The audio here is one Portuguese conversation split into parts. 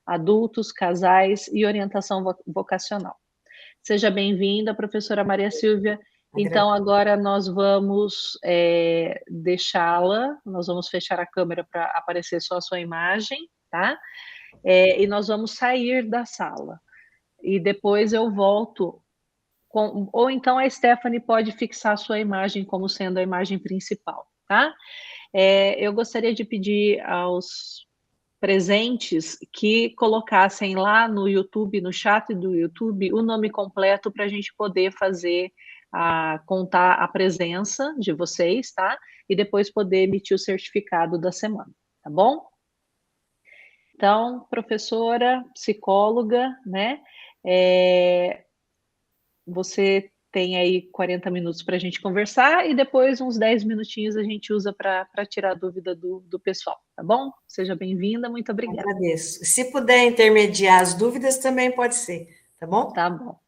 adultos, casais e orientação vocacional. Seja bem-vinda, professora Maria Silvia. Então, Agradeço. agora nós vamos nós vamos fechar a câmera para aparecer só a sua imagem, tá? E nós vamos sair da sala. E depois eu volto ou então a Stephanie pode fixar a sua imagem como sendo a imagem principal, tá? Eu gostaria de pedir aos presentes que colocassem lá no YouTube, no chat do YouTube, o nome completo para a gente poder fazer, contar a presença de vocês, tá? E depois poder emitir o certificado da semana, tá bom? Então, professora, psicóloga, né? Você tem aí 40 minutos para a gente conversar e depois uns 10 minutinhos a gente usa para tirar a dúvida do pessoal, tá bom? Seja bem-vinda, muito obrigada. Agradeço. Se puder intermediar as dúvidas, também pode ser, tá bom? Tá bom.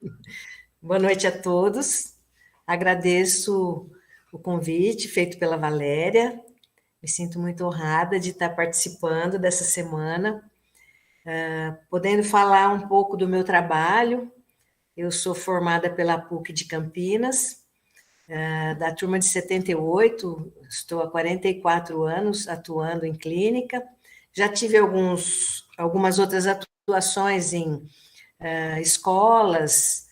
Boa noite a todos. Agradeço o convite feito pela Valéria. Me sinto muito honrada de estar participando dessa semana, podendo falar um pouco do meu trabalho. Eu sou formada pela PUC de Campinas, da turma de 78, estou há 44 anos atuando em clínica. Já tive algumas outras atuações em escolas,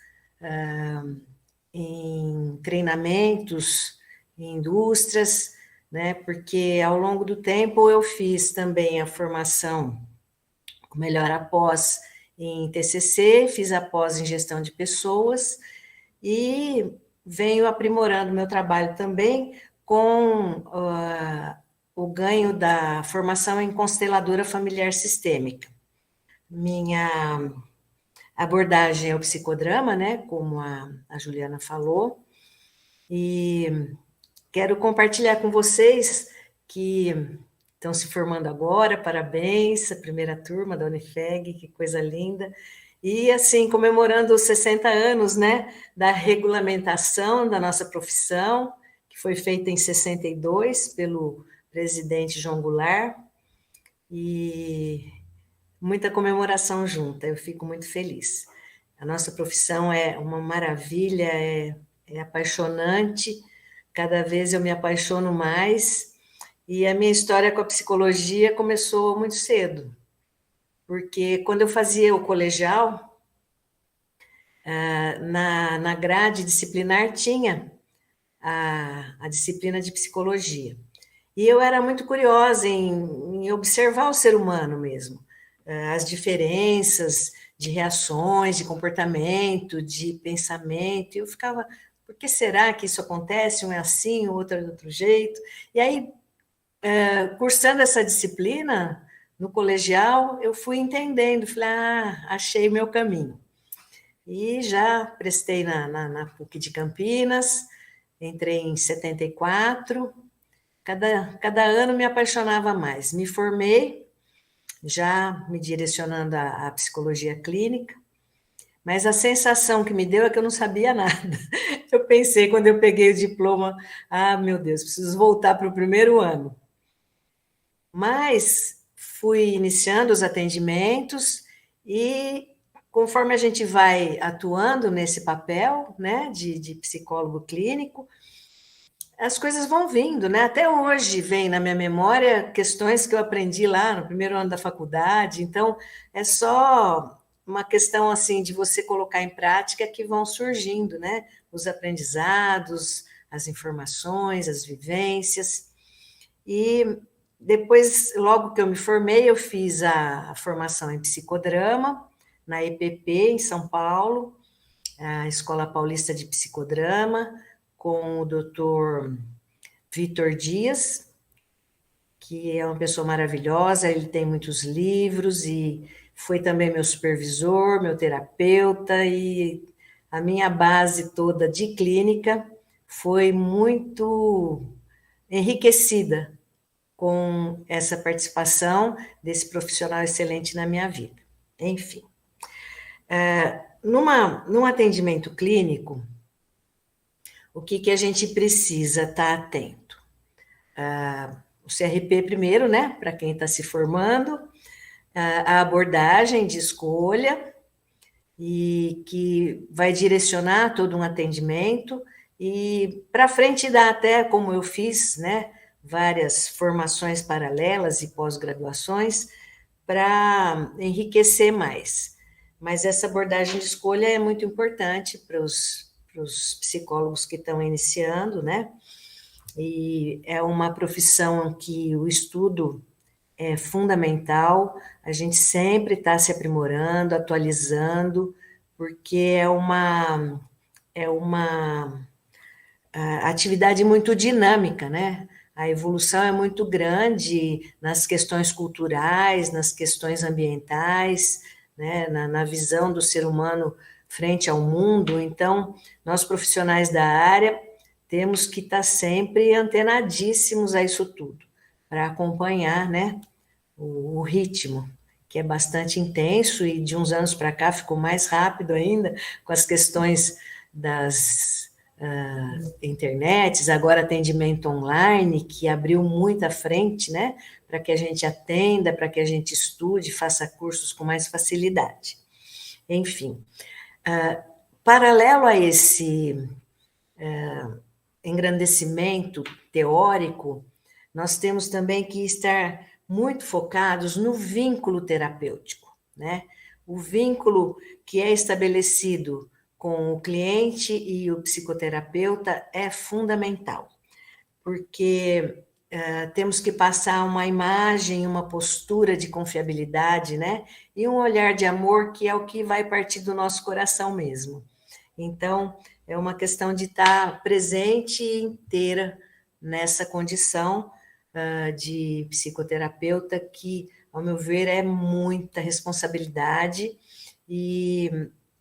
em treinamentos, em indústrias, né? Porque ao longo do tempo eu fiz também a formação, melhor após em TCC, fiz a pós em gestão de pessoas e venho aprimorando meu trabalho também com o ganho da formação em consteladora familiar sistêmica. Minha abordagem é o psicodrama, né, como a Juliana falou, e quero compartilhar com vocês que estão se formando agora, parabéns, a primeira turma da Unifeg, que coisa linda, e assim, comemorando os 60 anos, né, da regulamentação da nossa profissão, que foi feita em 62 pelo presidente João Goulart, e muita comemoração junta, eu fico muito feliz. A nossa profissão é uma maravilha, é apaixonante, cada vez eu me apaixono mais, e a minha história com a psicologia começou muito cedo, porque quando eu fazia o colegial, na grade disciplinar tinha a disciplina de psicologia. E eu era muito curiosa em observar o ser humano mesmo, as diferenças de reações, de comportamento, de pensamento. E eu ficava, por que será que isso acontece? Um é assim, o outro é de outro jeito. E aí, cursando essa disciplina no colegial, eu fui entendendo, falei, achei meu caminho. E já prestei na PUC de Campinas, entrei em 74, cada ano me apaixonava mais. Me formei, já me direcionando à psicologia clínica, mas a sensação que me deu é que eu não sabia nada. Eu pensei, quando eu peguei o diploma, meu Deus, preciso voltar para o primeiro ano. Mas fui iniciando os atendimentos e conforme a gente vai atuando nesse papel, né, de psicólogo clínico, as coisas vão vindo, né? Até hoje vem na minha memória questões que eu aprendi lá no primeiro ano da faculdade, então é só uma questão assim de você colocar em prática que vão surgindo, né? Os aprendizados, as informações, as vivências. E depois, logo que eu me formei, eu fiz a formação em psicodrama na EPP em São Paulo, a Escola Paulista de Psicodrama, com o doutor Vitor Dias, que é uma pessoa maravilhosa, ele tem muitos livros e foi também meu supervisor, meu terapeuta, e a minha base toda de clínica foi muito enriquecida com essa participação desse profissional excelente na minha vida. Enfim, num atendimento clínico, o que a gente precisa estar atento? O CRP primeiro, né, para quem está se formando, a abordagem de escolha, e que vai direcionar todo um atendimento, e para frente dá até, como eu fiz, né, várias formações paralelas e pós-graduações para enriquecer mais. Mas essa abordagem de escolha é muito importante para os psicólogos que estão iniciando, né? E é uma profissão que o estudo é fundamental, a gente sempre está se aprimorando, atualizando, porque é uma atividade muito dinâmica, né? A evolução é muito grande nas questões culturais, nas questões ambientais, né? Na visão do ser humano frente ao mundo. Então, nós profissionais da área temos que estar sempre antenadíssimos a isso tudo, para acompanhar, né, o ritmo, que é bastante intenso, e de uns anos para cá ficou mais rápido ainda, com as questões das internets, agora atendimento online, que abriu muita frente, né, para que a gente atenda, para que a gente estude, faça cursos com mais facilidade. Enfim, paralelo a esse engrandecimento teórico, nós temos também que estar muito focados no vínculo terapêutico, né? O vínculo que é estabelecido com o cliente e o psicoterapeuta é fundamental, porque temos que passar uma imagem, uma postura de confiabilidade, né? E um olhar de amor, que é o que vai partir do nosso coração mesmo. Então, é uma questão de estar presente e inteira nessa condição de psicoterapeuta, que, ao meu ver, é muita responsabilidade, e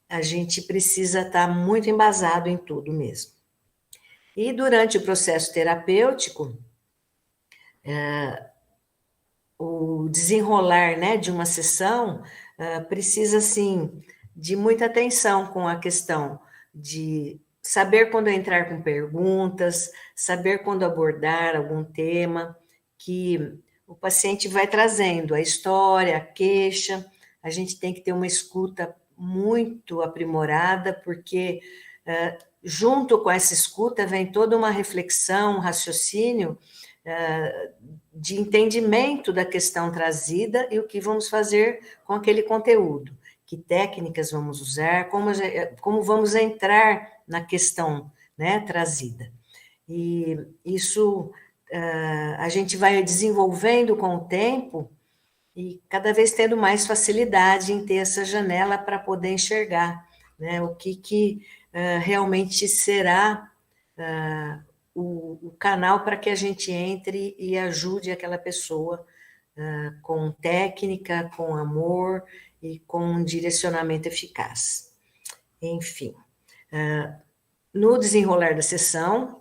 a gente precisa estar muito embasado em tudo mesmo. E durante o processo terapêutico, o desenrolar, né, de uma sessão precisa, assim, de muita atenção com a questão de saber quando entrar com perguntas, saber quando abordar algum tema, que o paciente vai trazendo a história, a queixa. A gente tem que ter uma escuta muito aprimorada, porque junto com essa escuta vem toda uma reflexão, um raciocínio de entendimento da questão trazida e o que vamos fazer com aquele conteúdo, que técnicas vamos usar, como vamos entrar na questão, né, trazida. E isso a gente vai desenvolvendo com o tempo e cada vez tendo mais facilidade em ter essa janela para poder enxergar, né, o que realmente será o canal para que a gente entre e ajude aquela pessoa com técnica, com amor e com um direcionamento eficaz. Enfim, no desenrolar da sessão,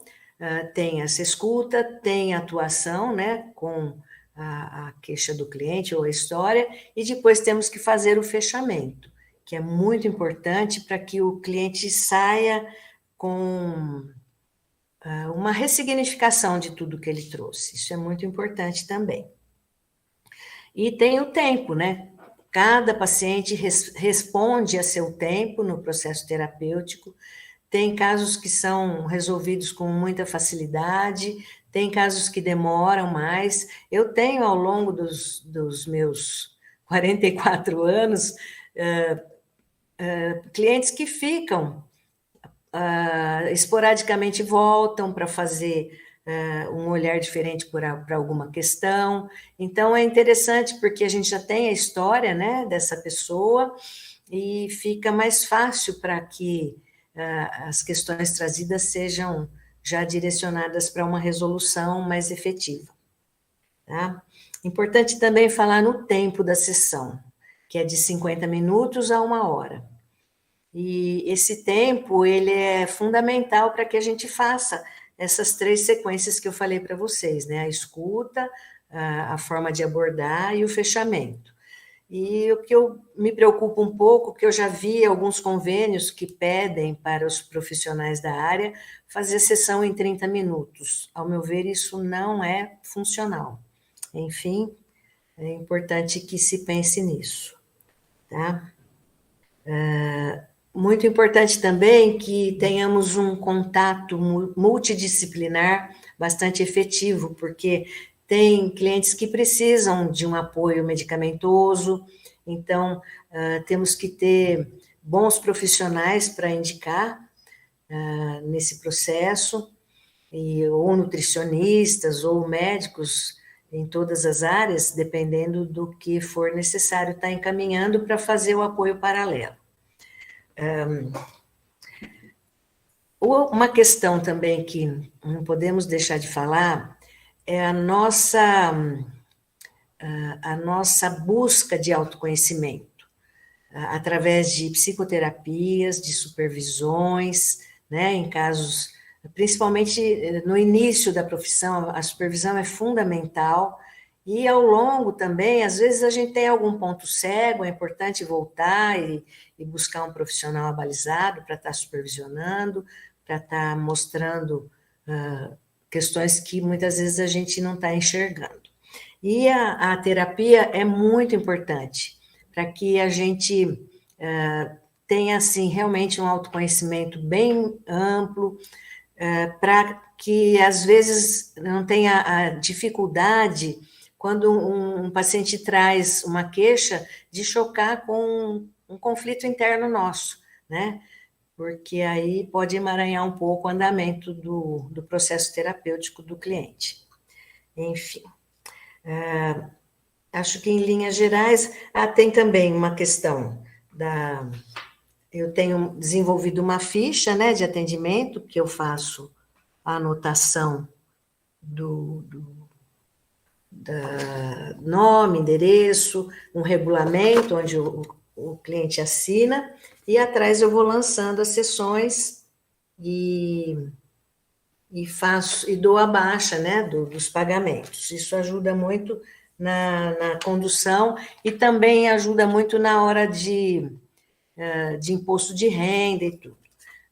tem essa escuta, tem a atuação, né, com a queixa do cliente ou a história, e depois temos que fazer o fechamento, que é muito importante para que o cliente saia com uma ressignificação de tudo que ele trouxe. Isso é muito importante também. E tem o tempo, né? Cada paciente responde a seu tempo no processo terapêutico. Tem casos que são resolvidos com muita facilidade, tem casos que demoram mais. Eu tenho, ao longo dos meus 44 anos, clientes que ficam, esporadicamente voltam para fazer um olhar diferente para alguma questão. Então, é interessante porque a gente já tem a história, né, dessa pessoa, e fica mais fácil para que as questões trazidas sejam já direcionadas para uma resolução mais efetiva. Tá? Importante também falar no tempo da sessão, que é de 50 minutos a 1 hora. E esse tempo, ele é fundamental para que a gente faça essas 3 sequências que eu falei para vocês, né? A escuta, a forma de abordar e o fechamento. E o que eu me preocupo um pouco, que eu já vi alguns convênios que pedem para os profissionais da área fazer sessão em 30 minutos. Ao meu ver, isso não é funcional. Enfim, é importante que se pense nisso, tá? Muito importante também que tenhamos um contato multidisciplinar bastante efetivo, porque tem clientes que precisam de um apoio medicamentoso, então temos que ter bons profissionais para indicar nesse processo, ou nutricionistas, ou médicos em todas as áreas, dependendo do que for necessário estar encaminhando para fazer o apoio paralelo. Uma questão também que não podemos deixar de falar é a nossa busca de autoconhecimento, através de psicoterapias, de supervisões, né, em casos, principalmente no início da profissão, a supervisão é fundamental, e ao longo também, às vezes a gente tem algum ponto cego, é importante voltar e buscar um profissional abalizado para estar supervisionando, para estar mostrando questões que muitas vezes a gente não está enxergando. E a terapia é muito importante para que a gente tenha, assim, realmente um autoconhecimento bem amplo, para que, às vezes, não tenha a dificuldade, quando um paciente traz uma queixa, de chocar com um conflito interno nosso, né? Porque aí pode emaranhar um pouco o andamento do processo terapêutico do cliente. Enfim. Acho que, em linhas gerais, tem também uma questão eu tenho desenvolvido uma ficha, né, de atendimento, que eu faço a anotação da nome, endereço, um regulamento onde o cliente assina, e atrás eu vou lançando as sessões e dou a baixa, né, dos pagamentos. Isso ajuda muito na condução e também ajuda muito na hora de imposto de renda e tudo.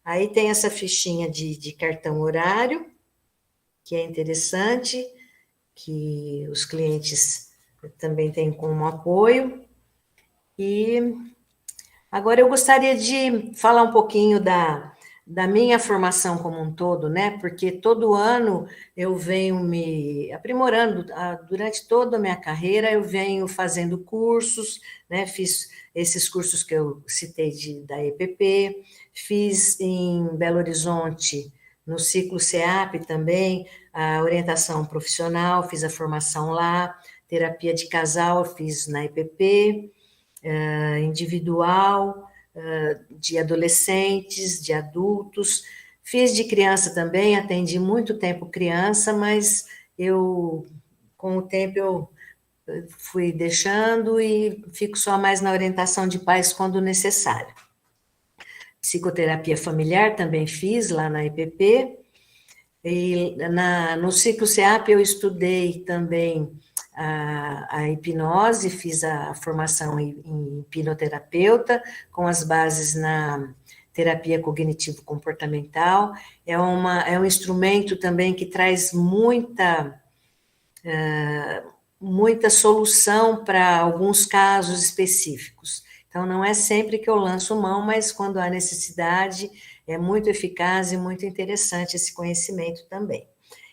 Aí tem essa fichinha de cartão horário, que é interessante, que os clientes também têm como apoio. E agora eu gostaria de falar um pouquinho da minha formação como um todo, né? Porque todo ano eu venho me aprimorando, durante toda a minha carreira eu venho fazendo cursos, né? Fiz esses cursos que eu citei da EPP, fiz em Belo Horizonte, no ciclo CEAP também, a orientação profissional, fiz a formação lá, terapia de casal, fiz na EPP, individual, de adolescentes, de adultos. Fiz de criança também, atendi muito tempo criança, mas com o tempo, eu fui deixando e fico só mais na orientação de pais quando necessário. Psicoterapia familiar também fiz lá na EPP, e no ciclo CEAP eu estudei também a hipnose, fiz a formação em hipnoterapeuta, com as bases na terapia cognitivo-comportamental. É um instrumento também que traz muita solução para alguns casos específicos. Então, não é sempre que eu lanço mão, mas quando há necessidade, é muito eficaz e muito interessante esse conhecimento também.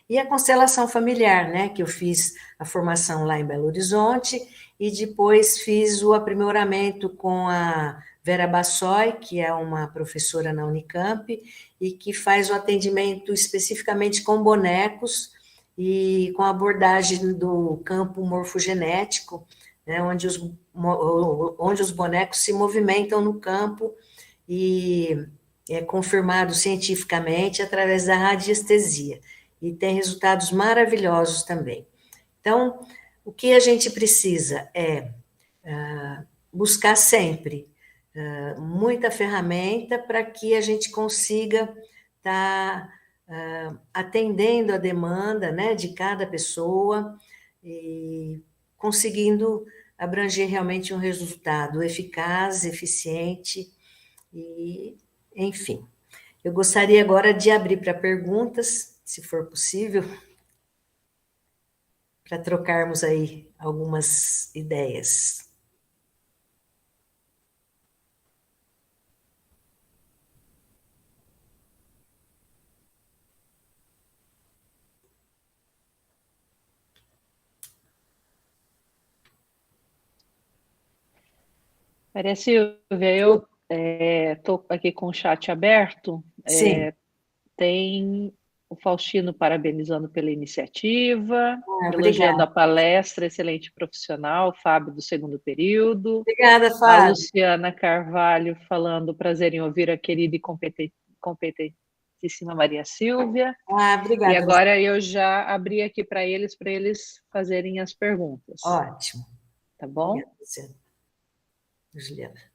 E a constelação familiar, né, que eu fiz a formação lá em Belo Horizonte, e depois fiz o aprimoramento com a Vera Bassoi, que é uma professora na Unicamp, e que faz o atendimento especificamente com bonecos, e com a abordagem do campo morfogenético, né, onde os bonecos se movimentam no campo, e é confirmado cientificamente através da radiestesia, e tem resultados maravilhosos também. Então, o que a gente precisa é buscar sempre muita ferramenta para que a gente consiga estar atendendo a demanda, né, de cada pessoa e conseguindo abranger realmente um resultado eficaz, eficiente e, enfim. Eu gostaria agora de abrir para perguntas, se for possível. para trocarmos aí algumas ideias. Maria Silvia, eu estou aqui com o chat aberto. Sim. Tem o Faustino parabenizando pela iniciativa, elogiando Obrigada. a palestra, excelente profissional, Fábio do segundo período. Obrigada, A Fábio. Luciana Carvalho falando prazer em ouvir a querida e competentíssima Maria Silvia. E Obrigada. agora eu já abri aqui para eles fazerem as perguntas. Ótimo. Tá bom? Obrigada, Luciana. Juliana.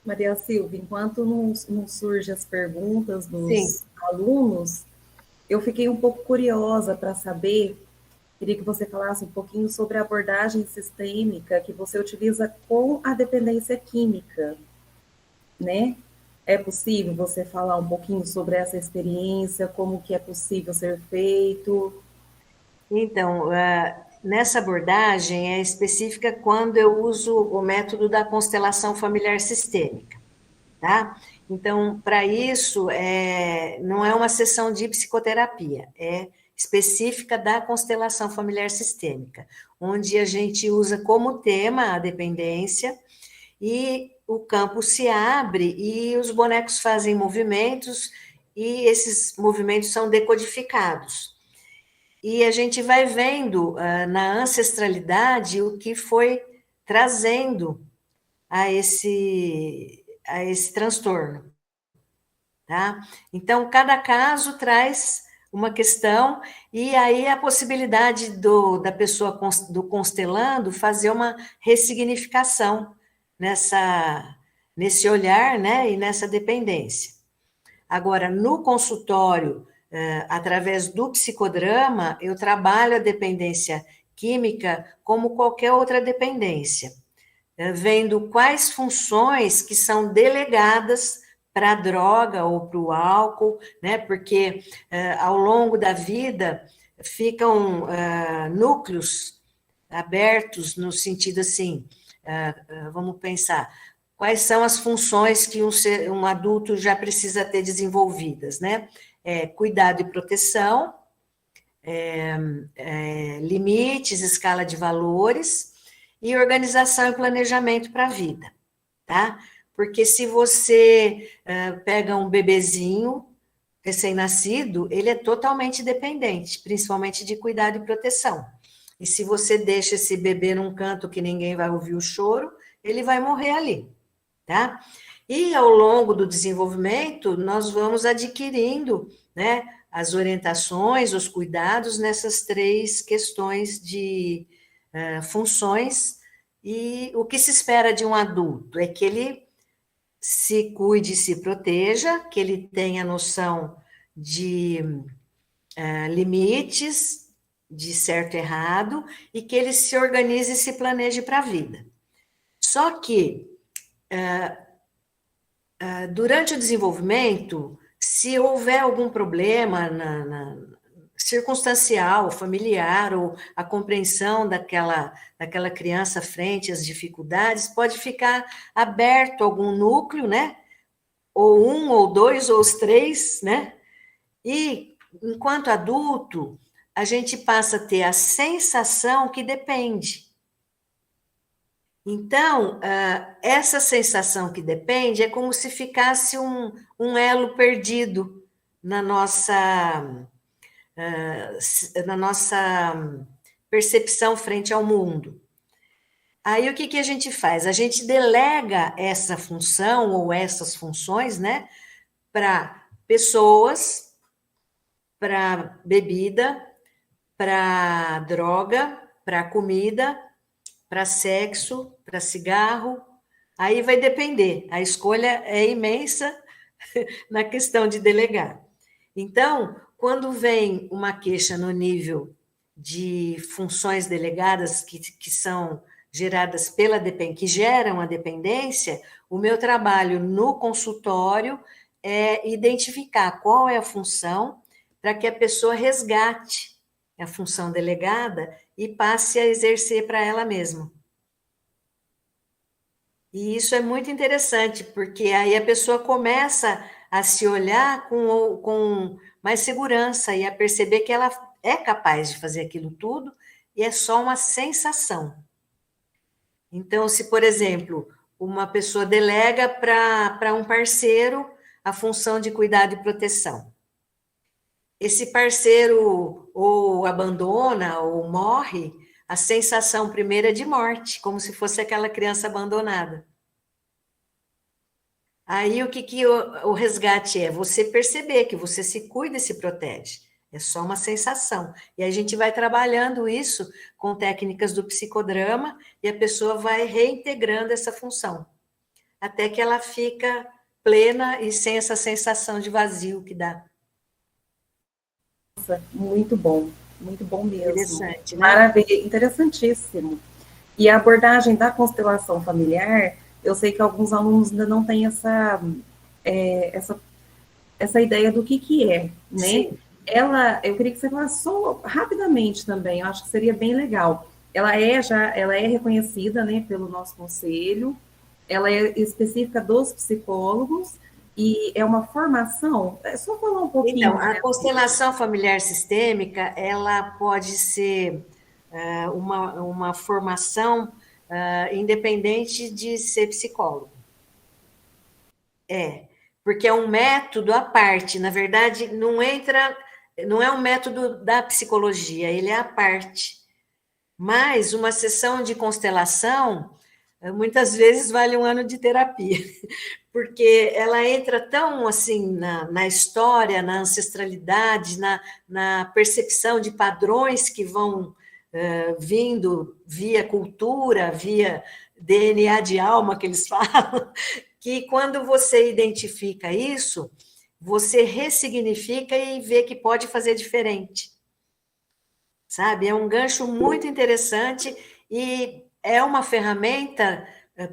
Maria Silvia, enquanto não surgem as perguntas dos Sim. alunos, eu fiquei um pouco curiosa para saber, queria que você falasse um pouquinho sobre a abordagem sistêmica que você utiliza com a dependência química, né? É possível você falar um pouquinho sobre essa experiência, como que é possível ser feito? Então, nessa abordagem é específica quando eu uso o método da constelação familiar sistêmica, tá? Então, para isso, não é uma sessão de psicoterapia, é específica da constelação familiar sistêmica, onde a gente usa como tema a dependência e o campo se abre e os bonecos fazem movimentos e esses movimentos são decodificados. E a gente vai vendo na ancestralidade o que foi trazendo a esse transtorno, tá? Então, cada caso traz uma questão, e aí a possibilidade da pessoa do constelando fazer uma ressignificação nesse olhar, né, e nessa dependência. Agora, no consultório, através do psicodrama, eu trabalho a dependência química como qualquer outra dependência, vendo quais funções que são delegadas para a droga ou para o álcool, né? Porque ao longo da vida ficam núcleos abertos no sentido assim, vamos pensar, quais são as funções que um adulto já precisa ter desenvolvidas, né? Cuidado e proteção, limites, escala de valores e organização e planejamento para a vida, tá? Porque se você pega um bebezinho recém-nascido, ele é totalmente dependente, principalmente de cuidado e proteção. E se você deixa esse bebê num canto que ninguém vai ouvir o choro, ele vai morrer ali, tá? E ao longo do desenvolvimento, nós vamos adquirindo, né, as orientações, os cuidados nessas três questões de funções, e o que se espera de um adulto é que ele se cuide e se proteja, que ele tenha noção de limites, de certo e errado, e que ele se organize e se planeje para a vida. Só que, durante o desenvolvimento, se houver algum problema circunstancial, familiar, ou a compreensão daquela criança frente às dificuldades, pode ficar aberto algum núcleo, né? Ou um, ou dois, ou os três, né? E, enquanto adulto, a gente passa a ter a sensação que depende. Então, essa sensação que depende é como se ficasse um elo perdido na nossa percepção frente ao mundo. Aí, o que a gente faz? A gente delega essa função ou essas funções, né, para pessoas, para bebida, para droga, para comida, para sexo, para cigarro. Aí vai depender, a escolha é imensa na questão de delegar. Então, quando vem uma queixa no nível de funções delegadas que são geradas que geram a dependência, o meu trabalho no consultório é identificar qual é a função para que a pessoa resgate a função delegada e passe a exercer para ela mesma. E isso é muito interessante, porque aí a pessoa começa a se olhar com mais segurança e a perceber que ela é capaz de fazer aquilo tudo e é só uma sensação. Então, se, por exemplo, uma pessoa delega para um parceiro a função de cuidado e proteção, esse parceiro ou abandona ou morre, a sensação primeira é de morte, como se fosse aquela criança abandonada. Aí o que o resgate é? Você perceber que você se cuida e se protege. É só uma sensação. E a gente vai trabalhando isso com técnicas do psicodrama e a pessoa vai reintegrando essa função, até que ela fica plena e sem essa sensação de vazio que dá. Nossa, muito bom mesmo. Interessante, né? Maravilha, interessantíssimo. E a abordagem da constelação familiar, eu sei que alguns alunos ainda não têm essa ideia do que é, né? Sim. Eu queria que você falasse só rapidamente também, eu acho que seria bem legal. Ela é reconhecida, né, pelo nosso conselho, ela é específica dos psicólogos e é uma formação. É só falar um pouquinho. Então, a constelação familiar sistêmica, ela pode ser uma formação independente de ser psicólogo. Porque é um método à parte, na verdade, não é um método da psicologia, ele é à parte. Mas uma sessão de constelação, muitas vezes vale um ano de terapia, porque ela entra tão assim na história, na ancestralidade, na percepção de padrões que vão vindo via cultura, via DNA de alma, que eles falam, que quando você identifica isso, você ressignifica e vê que pode fazer diferente. Sabe? É um gancho muito interessante e é uma ferramenta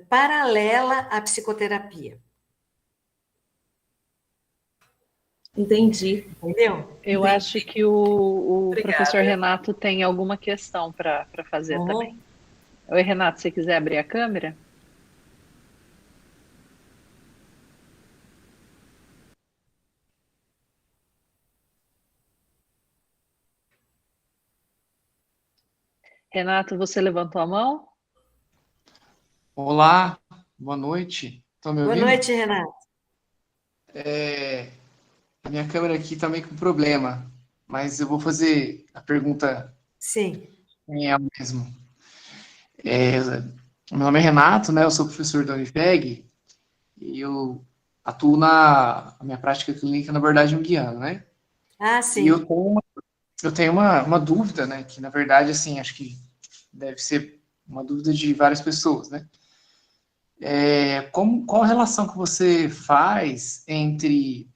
paralela à psicoterapia. Entendi. Entendeu? Eu acho que o professor Renato tem alguma questão para fazer também. Oi, Renato, se quiser abrir a câmera. Renato, você levantou a mão? Olá, boa noite. Estão me ouvindo? Boa noite, Renato. A minha câmera aqui está meio com problema, mas eu vou fazer a pergunta. Sim. Quem é o mesmo? Meu nome é Renato, né? Eu sou professor da Unifeg e eu atuo a minha prática clínica na abordagem junguiana, né? Ah, sim. E eu tenho uma dúvida, né? Que na verdade, assim, acho que deve ser uma dúvida de várias pessoas, né? Qual a relação que você faz entre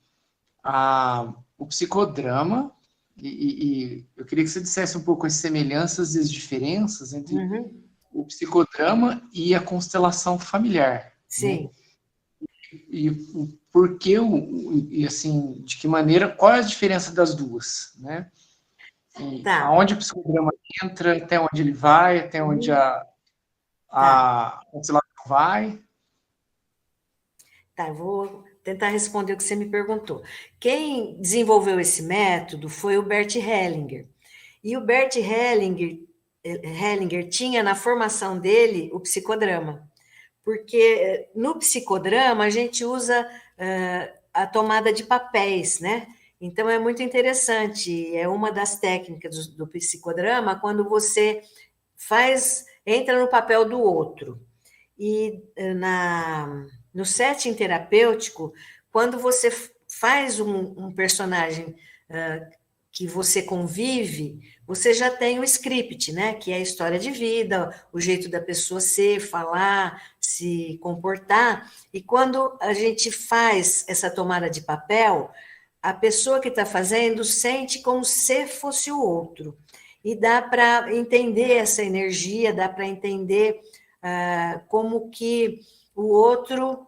o psicodrama e eu queria que você dissesse um pouco as semelhanças e as diferenças entre o psicodrama e a constelação familiar. Sim. Né? E o porquê, e assim, de que maneira, qual é a diferença das duas, né? Tá. Aonde o psicodrama entra, até onde ele vai, até onde a constelação vai. Tá, eu vou tentar responder o que você me perguntou. Quem desenvolveu esse método foi o Bert Hellinger. E o Bert Hellinger Hellinger tinha na formação dele o psicodrama, porque no psicodrama a gente usa a tomada de papéis, né? Então é muito interessante, é uma das técnicas do psicodrama, quando você entra no papel do outro. E no setting terapêutico, quando você faz um personagem que você convive, você já tem o script, né? Que é a história de vida, o jeito da pessoa ser, falar, se comportar. E quando a gente faz essa tomada de papel, a pessoa que está fazendo sente como se fosse o outro. E dá para entender essa energia, dá para entender como que o outro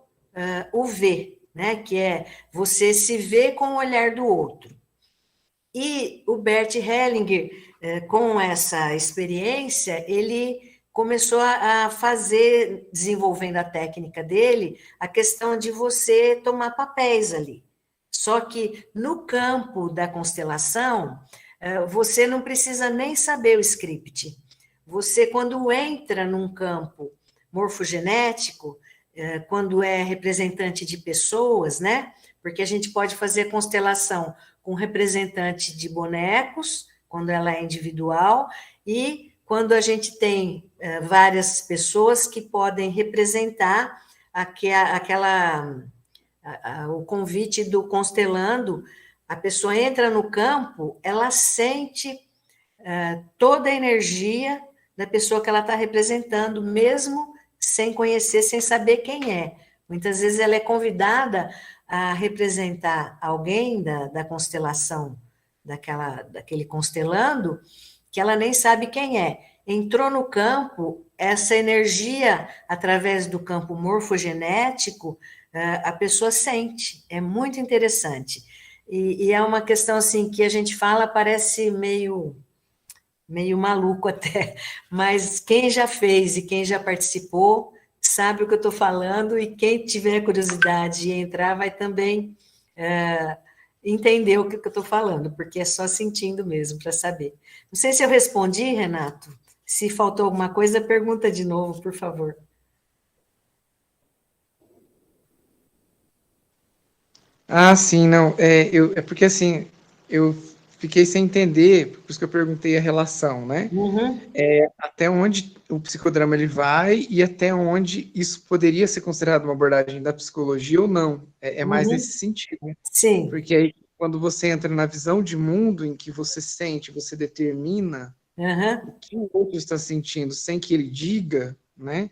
o vê, né? Que é você se vê com o olhar do outro. E o Bert Hellinger, com essa experiência, ele começou a fazer, desenvolvendo a técnica dele, a questão de você tomar papéis ali. Só que no campo da constelação, você não precisa nem saber o script. Você, quando entra num campo morfogenético, quando é representante de pessoas, né? Porque a gente pode fazer constelação com representante de bonecos, quando ela é individual, e quando a gente tem várias pessoas que podem representar o convite do constelando, a pessoa entra no campo, ela sente toda a energia da pessoa que ela está representando, mesmo sem conhecer, sem saber quem é. Muitas vezes ela é convidada a representar alguém da constelação, daquele constelando, que ela nem sabe quem é. Entrou no campo, essa energia, através do campo morfogenético, a pessoa sente. É muito interessante. E é uma questão assim que a gente fala, parece meio maluco até, mas quem já fez e quem já participou sabe o que eu estou falando, e quem tiver curiosidade de entrar vai também entender o que eu estou falando, porque é só sentindo mesmo para saber. Não sei se eu respondi, Renato. Se faltou alguma coisa, pergunta de novo, por favor. Ah, sim, não. É porque assim, eu fiquei sem entender, por isso que eu perguntei a relação, né? Uhum. Até onde o psicodrama ele vai e até onde isso poderia ser considerado uma abordagem da psicologia ou não. É mais nesse sentido, né? Sim. Porque aí, quando você entra na visão de mundo em que você sente, você determina o que o outro está sentindo sem que ele diga, né?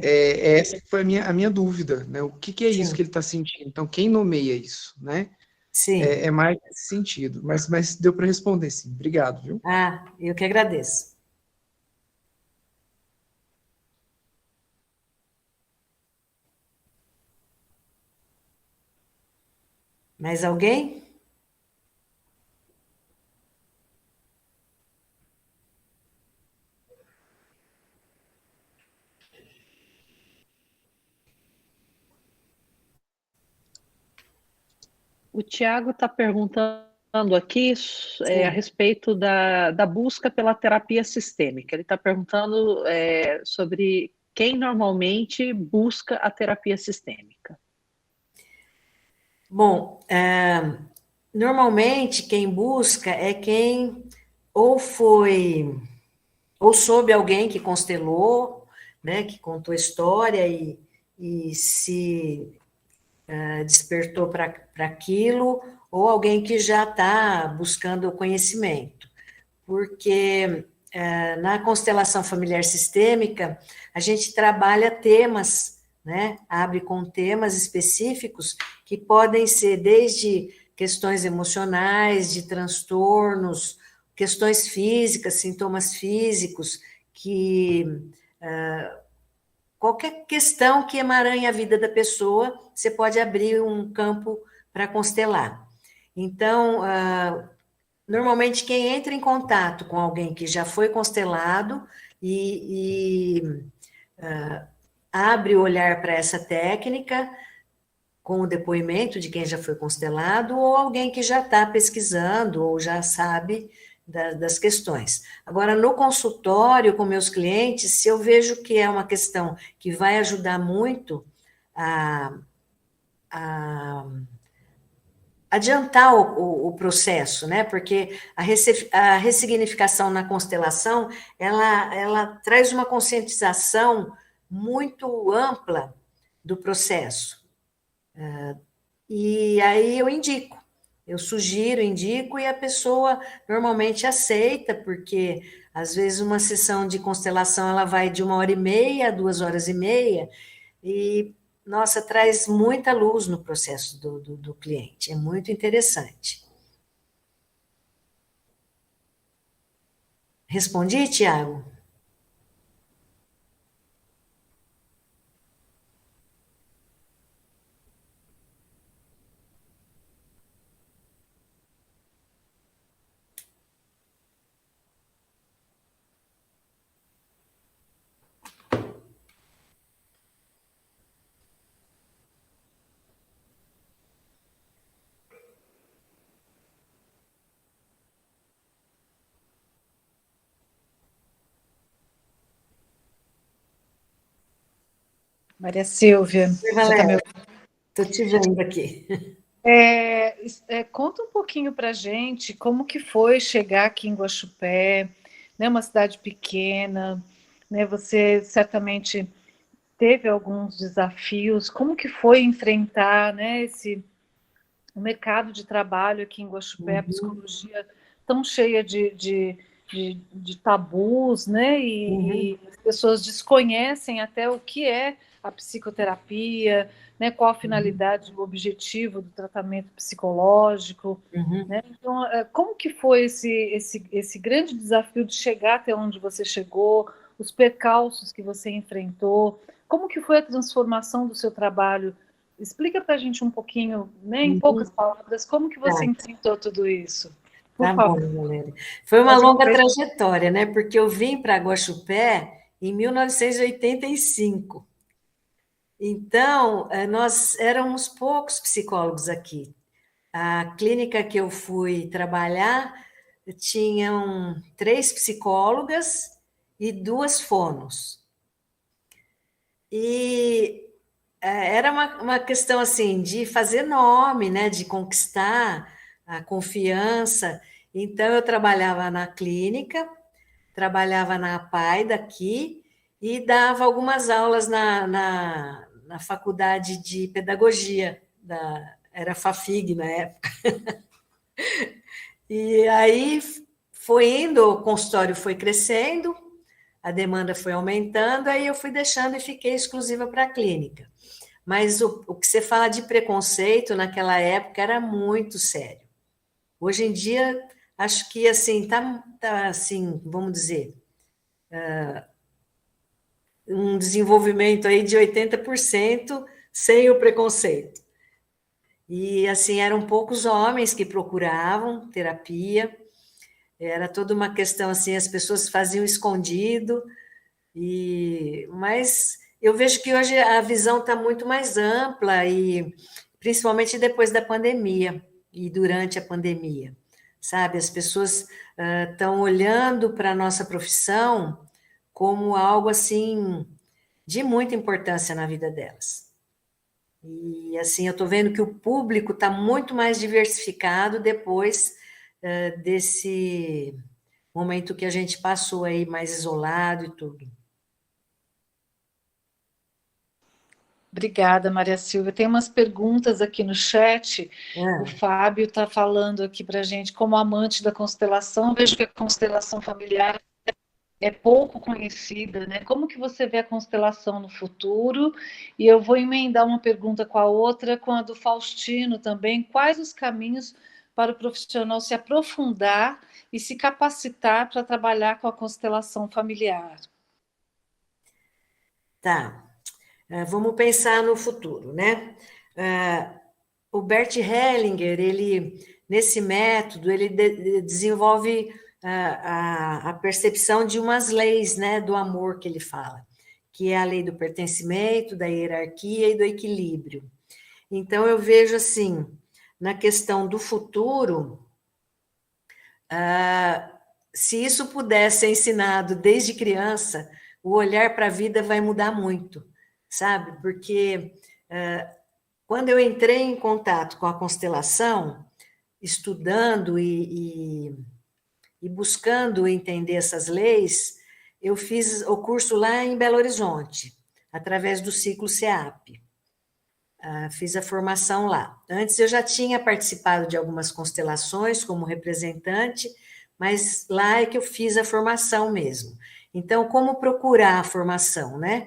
Essa que foi a minha dúvida, né? O que é isso que ele está sentindo? Então, quem nomeia isso, né? Sim. É mais nesse sentido. Mas deu para responder, sim. Obrigado, viu? Eu que agradeço. Mais alguém? O Tiago está perguntando aqui a respeito da busca pela terapia sistêmica. Ele está perguntando sobre quem normalmente busca a terapia sistêmica. Bom, normalmente quem busca é quem ou soube alguém que constelou, né, que contou história e se despertou para aquilo, ou alguém que já está buscando o conhecimento. Porque na constelação familiar sistêmica, a gente trabalha temas, né? Abre com temas específicos que podem ser desde questões emocionais, de transtornos, questões físicas, sintomas físicos, qualquer questão que emaranhe a vida da pessoa, você pode abrir um campo para constelar. Então, normalmente quem entra em contato com alguém que já foi constelado e abre o olhar para essa técnica, com o depoimento de quem já foi constelado, ou alguém que já está pesquisando, ou já sabe, das questões. Agora, no consultório com meus clientes, se eu vejo que é uma questão que vai ajudar muito a adiantar o processo, né? Porque a ressignificação na constelação, ela traz uma conscientização muito ampla do processo. E aí eu sugiro, indico, e a pessoa normalmente aceita, porque às vezes uma sessão de constelação ela vai de 1h30 a 2h30, e nossa, traz muita luz no processo do cliente, é muito interessante. Respondi, Tiago? Maria Silvia, Valéria, estou te vendo aqui. Conta um pouquinho para a gente como que foi chegar aqui em Guaxupé, né, uma cidade pequena, né, você certamente teve alguns desafios, como que foi enfrentar, né, o mercado de trabalho aqui em Guaxupé, a psicologia tão cheia de tabus, né, e as pessoas desconhecem até o que é a psicoterapia, né, qual a finalidade, o objetivo do tratamento psicológico, né? Então, como que foi esse grande desafio de chegar até onde você chegou, os percalços que você enfrentou, como que foi a transformação do seu trabalho? Explica para a gente um pouquinho, né, em poucas palavras, como que você enfrentou tudo isso? Tá bom, Valéria. Foi uma longa trajetória, né? Porque eu vim para Guaxupé em 1985. Então, nós éramos poucos psicólogos aqui. A clínica que eu fui trabalhar tinham 3 psicólogas e 2 fonos. E era uma questão assim de fazer nome, né, de conquistar a confiança. Então, eu trabalhava na clínica, trabalhava na APAE daqui e dava algumas aulas na faculdade de pedagogia, era FAFIG na época. E aí foi indo, o consultório foi crescendo, a demanda foi aumentando, aí eu fui deixando e fiquei exclusiva para a clínica. Mas o que você fala de preconceito naquela época era muito sério. Hoje em dia, acho que assim, tá assim, vamos dizer, um desenvolvimento aí de 80% sem o preconceito. E assim, eram poucos homens que procuravam terapia, era toda uma questão assim, as pessoas faziam escondido, mas eu vejo que hoje a visão está muito mais ampla, e principalmente depois da pandemia e durante a pandemia, sabe? As pessoas estão olhando para a nossa profissão como algo assim de muita importância na vida delas. E assim, eu estou vendo que o público está muito mais diversificado depois desse momento que a gente passou aí mais isolado e tudo. Obrigada, Maria Silvia. Tem umas perguntas aqui no chat. O Fábio está falando aqui para a gente, como amante da constelação, vejo que a constelação familiar é pouco conhecida, né? Como que você vê a constelação no futuro? E eu vou emendar uma pergunta com a outra, com a do Faustino também. Quais os caminhos para o profissional se aprofundar e se capacitar para trabalhar com a constelação familiar? Tá. Vamos pensar no futuro, né? O Bert Hellinger, nesse método, ele desenvolve a percepção de umas leis, né, do amor que ele fala, que é a lei do pertencimento, da hierarquia e do equilíbrio. Então, eu vejo assim, na questão do futuro, se isso puder ser ensinado desde criança, o olhar para a vida vai mudar muito, sabe? Porque quando eu entrei em contato com a constelação, estudando e buscando entender essas leis, eu fiz o curso lá em Belo Horizonte, através do ciclo SEAP. Fiz a formação lá. Antes eu já tinha participado de algumas constelações como representante, mas lá é que eu fiz a formação mesmo. Então, como procurar a formação, né?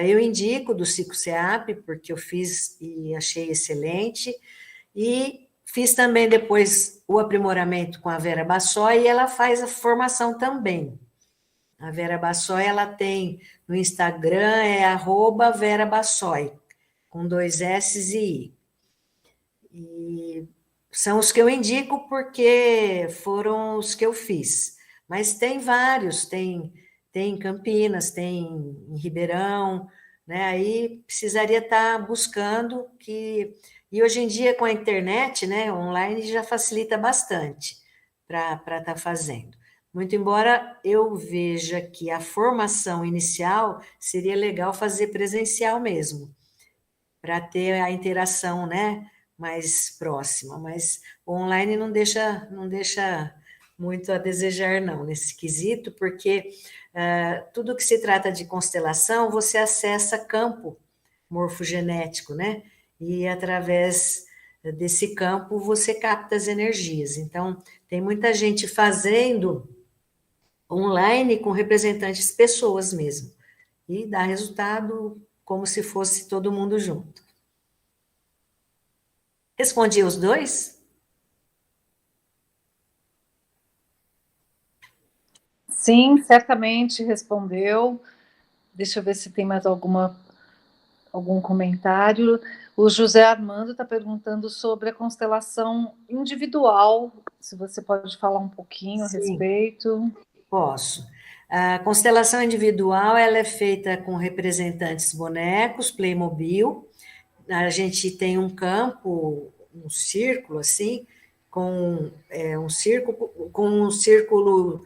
Eu indico do ciclo SEAP, porque eu fiz e achei excelente, e fiz também depois o aprimoramento com a Vera Bassoi, e ela faz a formação também. A Vera Bassoi, ela tem no Instagram, @Vera Bassoi, com 2 S e I. E são os que eu indico porque foram os que eu fiz. Mas tem vários, tem em Campinas, tem em Ribeirão, né? Aí precisaria estar buscando que... E hoje em dia, com a internet, né, online, já facilita bastante para estar fazendo. Muito embora eu veja que a formação inicial seria legal fazer presencial mesmo, para ter a interação, né, mais próxima, mas o online não deixa muito a desejar, não, nesse quesito, porque tudo que se trata de constelação, você acessa campo morfogenético, né, e através desse campo você capta as energias. Então, tem muita gente fazendo online com representantes pessoas mesmo, e dá resultado como se fosse todo mundo junto. Respondi os dois? Sim, certamente respondeu. Deixa eu ver se tem mais algum comentário. O José Armando está perguntando sobre a constelação individual, se você pode falar um pouquinho a respeito. Posso. A constelação individual, ela é feita com representantes bonecos, Playmobil. A gente tem um campo, um círculo assim, com um círculo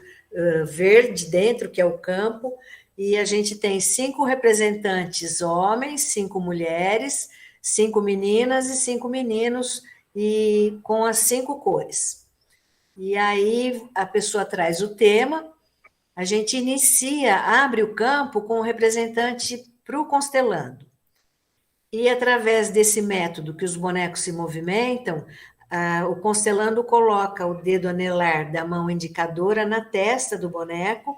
verde dentro, que é o campo, e a gente tem 5 representantes homens, 5 mulheres, 5 meninas e 5 meninos, e com as 5 cores. E aí a pessoa traz o tema, a gente abre o campo com o representante para o constelando. E através desse método que os bonecos se movimentam, o constelando coloca o dedo anelar da mão indicadora na testa do boneco,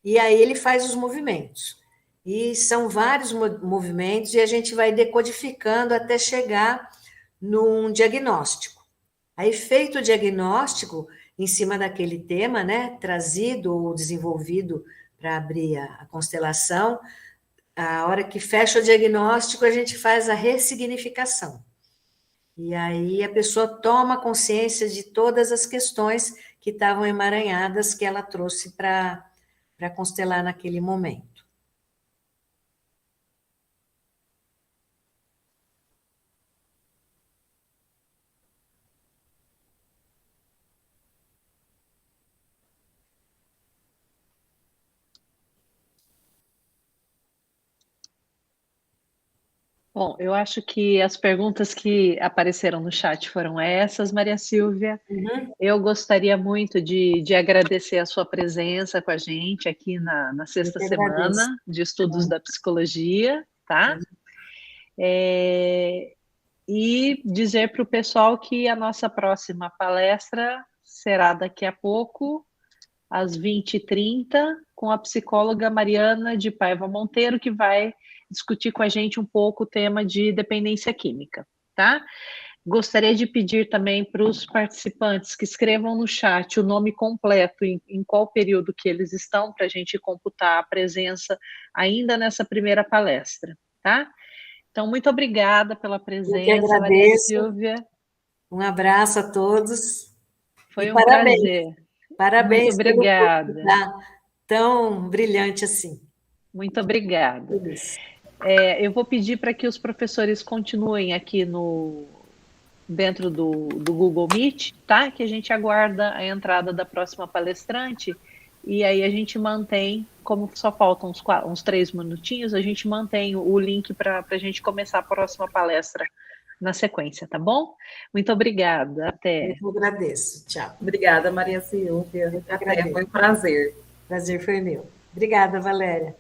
e aí ele faz os movimentos. E são vários movimentos, e a gente vai decodificando até chegar num diagnóstico. Aí, feito o diagnóstico, em cima daquele tema, né, trazido ou desenvolvido para abrir a constelação, a hora que fecha o diagnóstico, a gente faz a ressignificação. E aí a pessoa toma consciência de todas as questões que estavam emaranhadas que ela trouxe para constelar naquele momento. Bom, eu acho que as perguntas que apareceram no chat foram essas, Maria Silvia. Uhum. Eu gostaria muito de agradecer a sua presença com a gente aqui na sexta semana de estudos da psicologia, tá? E dizer para o pessoal que a nossa próxima palestra será daqui a pouco, às 20h30, com a psicóloga Mariana de Paiva Monteiro, que vai discutir com a gente um pouco o tema de dependência química, tá? Gostaria de pedir também para os participantes que escrevam no chat o nome completo, em qual período que eles estão, para a gente computar a presença ainda nessa primeira palestra, tá? Então, muito obrigada pela presença, Maria Silvia. Um abraço a todos. Foi um prazer. Parabéns. Muito obrigada. Tão brilhante assim. Muito obrigada. Eu vou pedir para que os professores continuem aqui no dentro do Google Meet, tá? Que a gente aguarda a entrada da próxima palestrante, e aí a gente mantém, como só faltam uns 3 minutinhos, a gente mantém o link para a gente começar a próxima palestra na sequência, tá bom? Muito obrigada, até. Eu agradeço, tchau. Obrigada, Maria Silvia. Até, foi um prazer. Prazer foi meu. Obrigada, Valéria.